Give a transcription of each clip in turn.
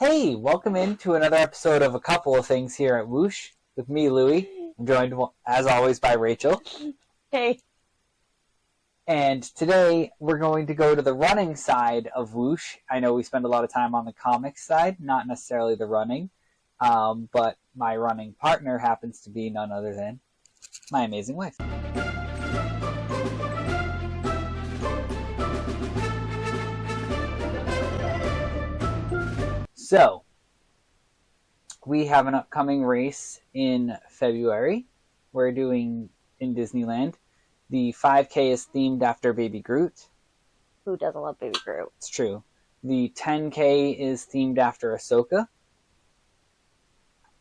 Hey, welcome into another episode of A Couple of Things here at Whoosh with me, Louie. I'm joined, as always, by Rachel. Hey. And today we're going to go to the running side of Whoosh. I know we spend a lot of time on the comics side, not necessarily the running, but my running partner happens to be none other than my amazing wife. So, we have an upcoming race in February. We're doing in Disneyland. The 5K is themed after Baby Groot. Who doesn't love Baby Groot? It's true. The 10K is themed after Ahsoka.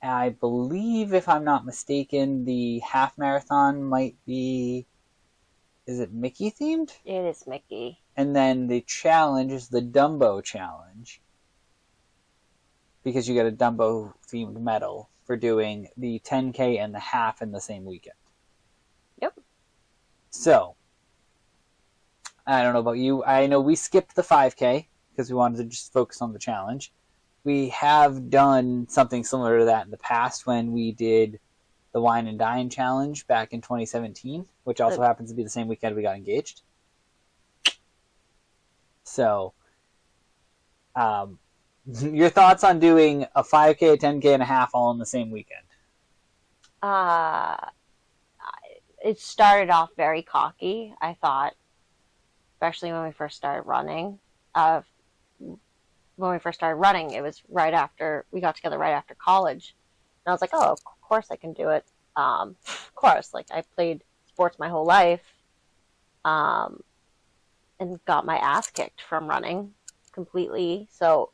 I believe, if I'm not mistaken, the half marathon might be... Is it Mickey themed? It is Mickey. And then the challenge is the Dumbo challenge. Because you get a Dumbo-themed medal for doing the 10K and the half in the same weekend. Yep. So, I don't know about you. I know we skipped the 5K because we wanted to just focus on the challenge. We have done something similar to that in the past when we did the Wine and Dine challenge back in 2017, which also happens to be the same weekend we got engaged. So, your thoughts on doing a 5K, a 10K, and a half all in the same weekend? It started off very cocky, I thought, especially when we first started running. It was right after, we got together right after college. And I was like, oh, of course I can do it. Of course, like I played sports my whole life and got my ass kicked from running completely. So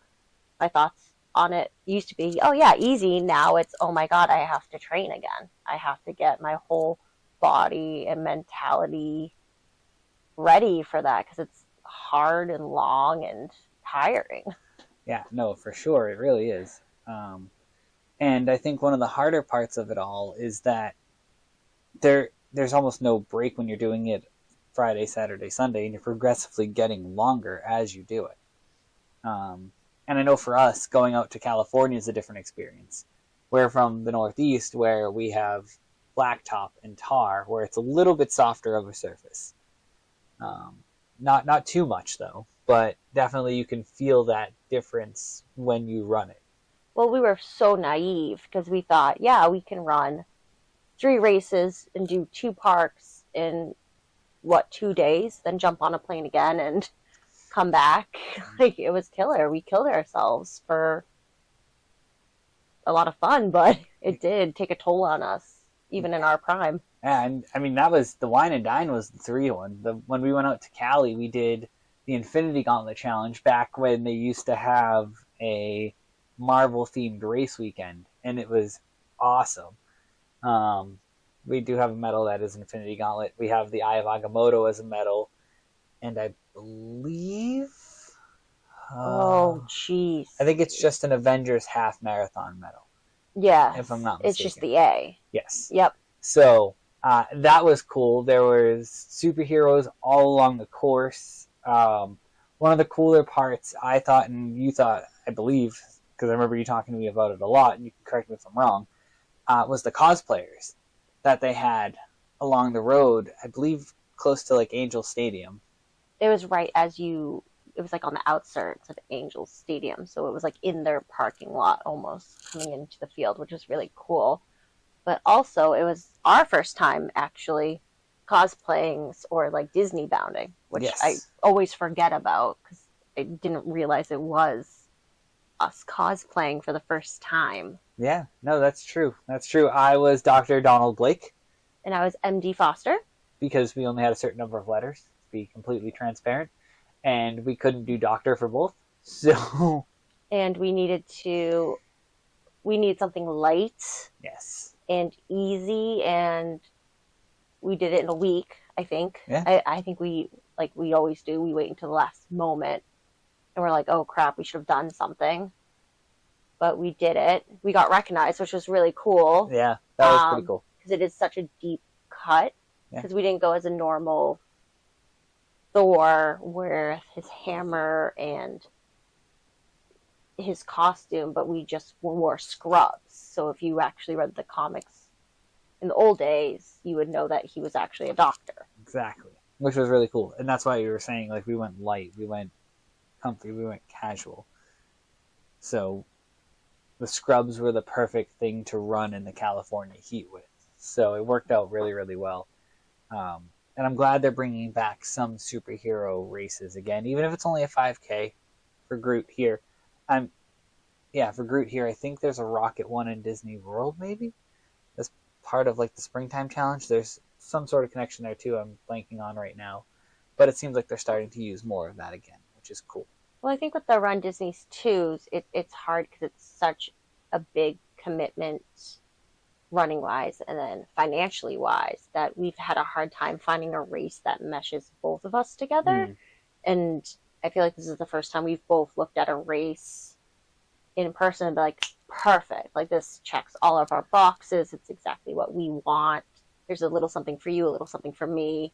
my thoughts on it used to be, oh yeah, easy. Now it's, oh my God, I have to train again. I have to get my whole body and mentality ready for that because it's hard and long and tiring. Yeah, no, for sure. It really is. And I think one of the harder parts of it all is that there's almost no break when you're doing it Friday, Saturday, Sunday, and you're progressively getting longer as you do it. And I know for us, going out to California is a different experience. We're from the Northeast, where we have blacktop and tar, where it's a little bit softer of a surface. Not too much, though, but definitely you can feel that difference when you run it. Well, we were so naive because we thought, yeah, we can run 3 races and do 2 parks in, 2 days, then jump on a plane again and come back. Like, it was killer. We killed ourselves for a lot of fun, but it did take a toll on us, even in our prime. And I mean, that was the Wine and Dine was the 3 one. When we went out to Cali, we did the Infinity Gauntlet Challenge back when they used to have a Marvel themed race weekend, and it was awesome. We do have a medal that is Infinity Gauntlet. We have the Eye of Agamotto as a medal, and I believe oh jeez, I think it's just an Avengers half marathon medal. Yeah, if I'm not mistaken. It's just the A. Yes. Yep. So that was cool. There was superheroes all along the course. One of the cooler parts I thought, and you thought, I believe, because I remember you talking to me about it a lot, and you can correct me if I'm wrong, was the cosplayers that they had along the road, I believe close to like Angel Stadium. It was right as it was like on the outskirts of Angel Stadium, so it was like in their parking lot almost coming into the field, which was really cool. But also, it was our first time actually cosplaying or like Disney bounding, which yes. I always forget about because I didn't realize it was us cosplaying for the first time. Yeah, no, that's true. That's true. I was Dr. Donald Blake. And I was MD Foster. Because we only had a certain number of letters, to be completely transparent. And we couldn't do doctor for both. So. And we needed something light. Yes. And easy, and we did it in a week, I think. Yeah. I think we always do, we wait until the last moment. And we're like, oh crap, we should have done something. But we did it. We got recognized, which was really cool. Yeah, that was pretty cool. Because it is such a deep cut. Because we didn't go as a normal Thor with his hammer and his costume, but we just wore scrubs. So if you actually read the comics in the old days, you would know that he was actually a doctor. Exactly. Which was really cool. And that's why you were saying, like, we went light, we went comfy, we went casual. So the scrubs were the perfect thing to run in the California heat with. So it worked out really, really well. And I'm glad they're bringing back some superhero races again, even if it's only a 5K for Groot here. For Groot here, I think there's a Rocket one in Disney World, maybe? As part of, like, the Springtime Challenge. There's some sort of connection there, too, I'm blanking on right now. But it seems like they're starting to use more of that again, which is cool. Well, I think with the RunDisney's 2s, it's hard because it's such a big commitment running-wise and then financially-wise that we've had a hard time finding a race that meshes both of us together. And I feel like this is the first time we've both looked at a race in person and be like, perfect. Like, this checks all of our boxes. It's exactly what we want. There's a little something for you, a little something for me.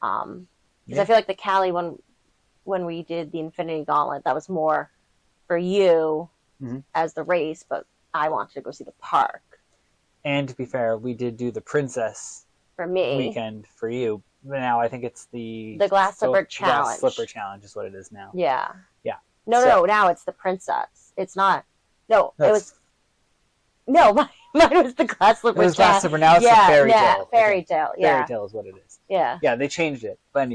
Because I feel like the Cali one, when we did the Infinity Gauntlet, that was more for you as the race, but I wanted to go see the park. And to be fair, we did do the Princess for me weekend for you. But now I think it's the Glass Slipper Challenge. Glass Slipper Challenge is what it is now. Yeah. Yeah. No, now it's the Princess. It's not. No, it was. No, mine was the Glass Slipper. It was Glass Slipper. Now it's the Fairy Tale. Fairy Tale. Yeah. Fairy Tale is what it is. Yeah. Yeah, they changed it, but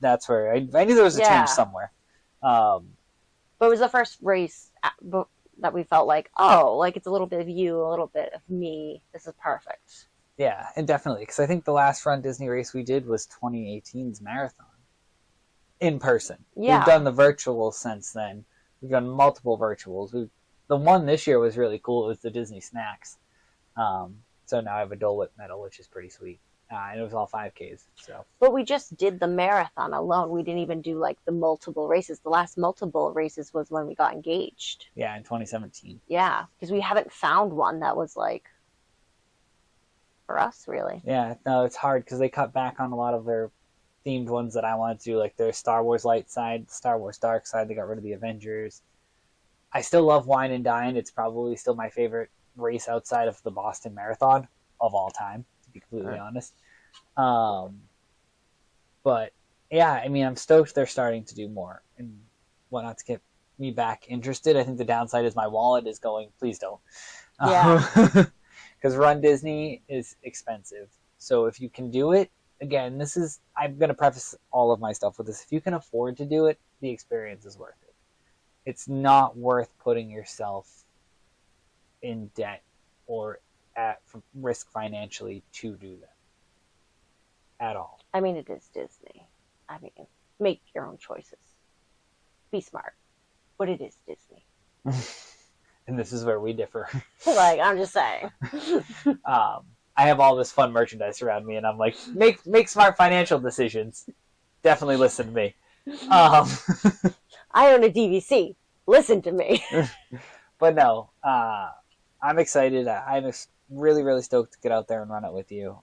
that's where I knew there was a change somewhere. But it was the first race that we felt like, like it's a little bit of you, a little bit of me. This is perfect. Yeah, and definitely, because I think the last RunDisney race we did was 2018's marathon in person. Yeah. We've done the virtual since then. We've done multiple virtuals. The one this year was really cool. It was the Disney Snacks. So now I have a Dole Whip medal, which is pretty sweet. And it was all 5Ks. So. But we just did the marathon alone. We didn't even do like the multiple races. The last multiple races was when we got engaged. Yeah, in 2017. Yeah, because we haven't found one that was like for us, really. Yeah, no, it's hard because they cut back on a lot of their themed ones that I wanted to do, like their Star Wars light side, Star Wars dark side. They got rid of the Avengers. I still love Wine and Dine. It's probably still my favorite race outside of the Boston Marathon of all time, to be completely honest. But yeah, I mean, I'm stoked they're starting to do more and whatnot to get me back interested. I think the downside is my wallet is going, please don't. Yeah. Because RunDisney is expensive. So if you can do it, again, I'm going to preface all of my stuff with this. If you can afford to do it, the experience is worth it. It's not worth putting yourself in debt or at risk financially to do that at all. I mean, it is Disney. I mean, make your own choices. Be smart. But it is Disney. And this is where we differ. Like, I'm just saying. I have all this fun merchandise around me, and I'm like, make smart financial decisions. Definitely listen to me. I own a DVC. Listen to me. But no, I'm excited. I'm really, really stoked to get out there and run it with you.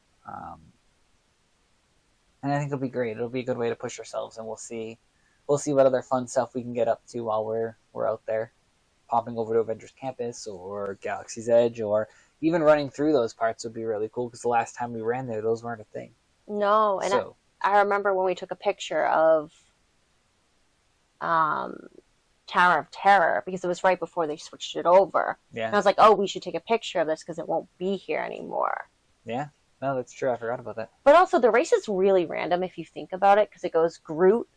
And I think it'll be great. It'll be a good way to push ourselves, and we'll see what other fun stuff we can get up to while we're out there, popping over to Avengers Campus or Galaxy's Edge, or even running through those parts would be really cool, because the last time we ran there, those weren't a thing. No, and so, I remember when we took a picture of Tower of Terror, because it was right before they switched it over. Yeah. And I was like, oh, we should take a picture of this because it won't be here anymore. Yeah. No, that's true. I forgot about that. But also, the race is really random if you think about it, because it goes Groot,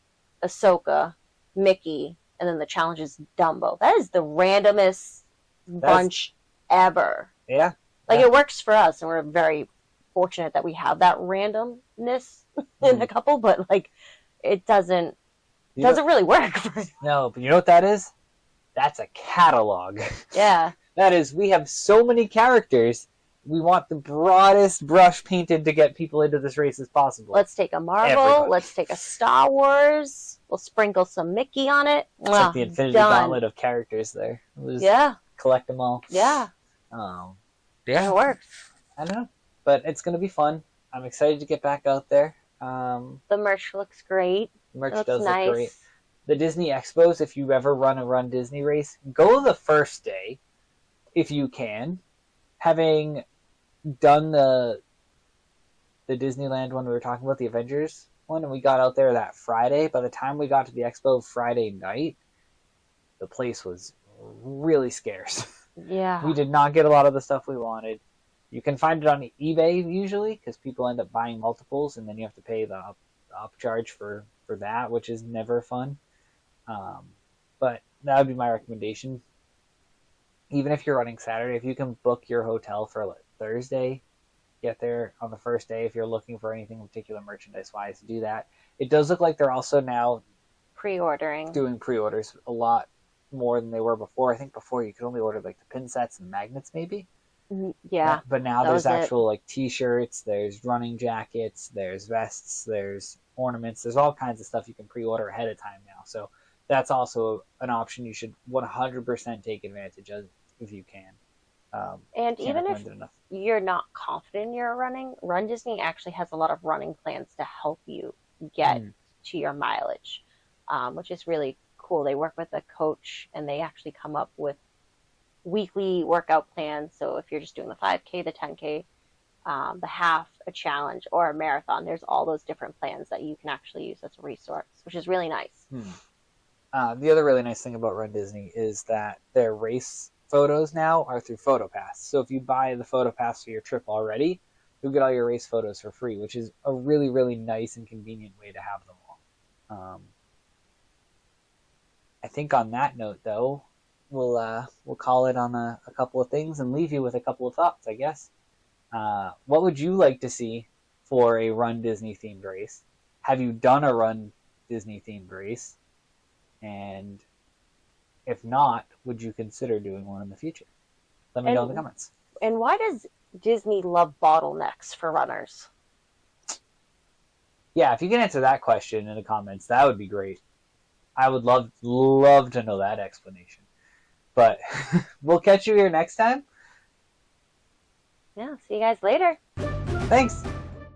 Ahsoka, Mickey, and then the challenge is Dumbo. That is the randomest bunch ever. Yeah. Like, it works for us, and we're very fortunate that we have that randomness in a couple, but, like, it doesn't really work. No, but you know what that is? That's a catalog. Yeah. That is, we have so many characters. We want the broadest brush painted to get people into this race as possible. Let's take a Marvel. Let's take a Star Wars. We'll sprinkle some Mickey on it. It's like the Infinity Gauntlet of characters there. We'll just collect them all. Yeah. Yeah. It works. I don't know. But it's going to be fun. I'm excited to get back out there. The merch looks great. The merch does look great. the Disney Expos, if you ever run a Run Disney race, go the first day if you can. Having done the Disneyland one we were talking about, the Avengers one, and we got out there that Friday, by the time we got to the Expo Friday night, the place was really scarce. Yeah. We did not get a lot of the stuff we wanted. You can find it on eBay usually, because people end up buying multiples, and then you have to pay the upcharge for that, which is never fun. But that would be my recommendation. Even if you're running Saturday, if you can book your hotel for like Thursday, get there on the first day. If you're looking for anything particular merchandise-wise, do that. It does look like they're also now doing pre-orders a lot more than they were before. I think before you could only order like the pin sets and magnets, maybe. Yeah. But now there's actual like T-shirts, there's running jackets, there's vests, there's ornaments, there's all kinds of stuff you can pre-order ahead of time now. So that's also an option you should 100% take advantage of if you can. And even if you're not confident you're running, Run Disney actually has a lot of running plans to help you get to your mileage, which is really cool. They work with a coach, and they actually come up with weekly workout plans. So if you're just doing the 5K, the 10K, the half, a challenge, or a marathon, there's all those different plans that you can actually use as a resource, which is really nice. The other really nice thing about Run Disney is that their race photos now are through PhotoPass. So if you buy the PhotoPass for your trip already, you'll get all your race photos for free, which is a really, really nice and convenient way to have them all. I think on that note, though, we'll call it on a couple of things and leave you with a couple of thoughts, I guess. What would you like to see for a Run Disney themed race? Have you done a Run Disney themed race? And if not, would you consider doing one in the future? Let me know in the comments. And why does Disney love bottlenecks for runners? Yeah, if you can answer that question in the comments, that would be great. I would love to know that explanation. But we'll catch you here next time. Yeah, see you guys later. Thanks.